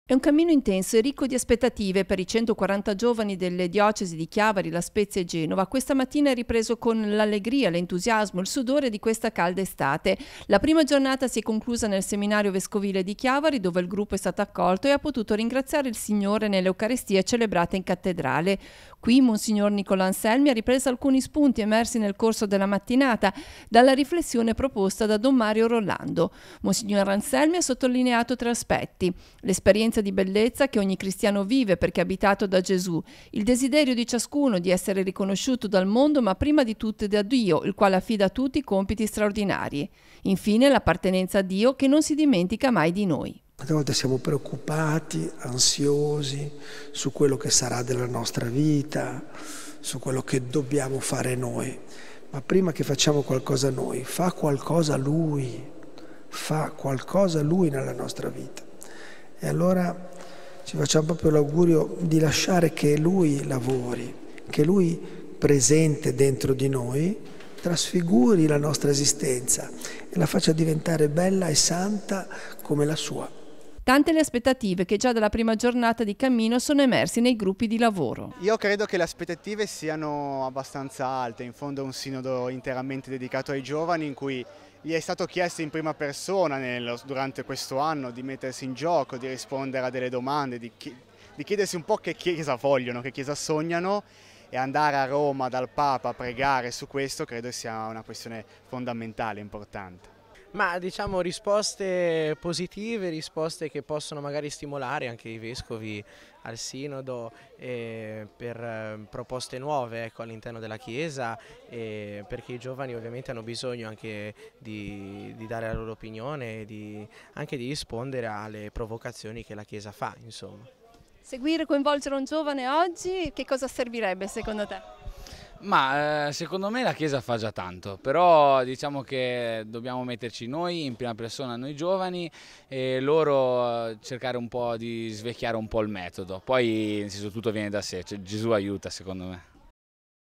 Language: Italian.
È un cammino intenso e ricco di aspettative per i 140 giovani delle diocesi di Chiavari, La Spezia e Genova. Questa mattina è ripreso con l'allegria, l'entusiasmo, il sudore di questa calda estate. La prima giornata si è conclusa nel seminario vescovile di Chiavari, dove il gruppo è stato accolto e ha potuto ringraziare il Signore nelle Eucaristie celebrate in cattedrale. Qui Monsignor Nicolò Anselmi ha ripreso alcuni spunti emersi nel corso della mattinata dalla riflessione proposta da Don Mario Rolando. Monsignor Anselmi ha sottolineato tre aspetti: l'esperienza di bellezza che ogni cristiano vive perché è abitato da Gesù, il desiderio di ciascuno di essere riconosciuto dal mondo, ma prima di tutto da Dio, il quale affida a tutti compiti straordinari. Infine l'appartenenza a Dio che non si dimentica mai di noi. A volte siamo preoccupati, ansiosi su quello che sarà della nostra vita, su quello che dobbiamo fare noi. Ma prima che facciamo qualcosa noi, fa qualcosa Lui nella nostra vita. E allora ci facciamo proprio l'augurio di lasciare che Lui lavori, che Lui presente dentro di noi trasfiguri la nostra esistenza e la faccia diventare bella e santa come la sua. Tante le aspettative che già dalla prima giornata di cammino sono emersi nei gruppi di lavoro. Io credo che le aspettative siano abbastanza alte, in fondo è un sinodo interamente dedicato ai giovani in cui gli è stato chiesto in prima persona durante questo anno di mettersi in gioco, di rispondere a delle domande, di chiedersi un po' che chiesa vogliono, che chiesa sognano, e andare a Roma dal Papa a pregare su questo credo sia una questione fondamentale, importante. Ma diciamo risposte positive, risposte che possono magari stimolare anche i vescovi al sinodo per proposte nuove, ecco, all'interno della Chiesa, perché i giovani ovviamente hanno bisogno anche di dare la loro opinione e anche di rispondere alle provocazioni che la Chiesa fa, insomma. Seguire e coinvolgere un giovane oggi, che cosa servirebbe secondo te? Ma secondo me la Chiesa fa già tanto, però diciamo che dobbiamo metterci noi in prima persona, noi giovani, e loro cercare un po' di svecchiare un po' il metodo. Poi nel senso, tutto viene da sé, cioè, Gesù aiuta secondo me.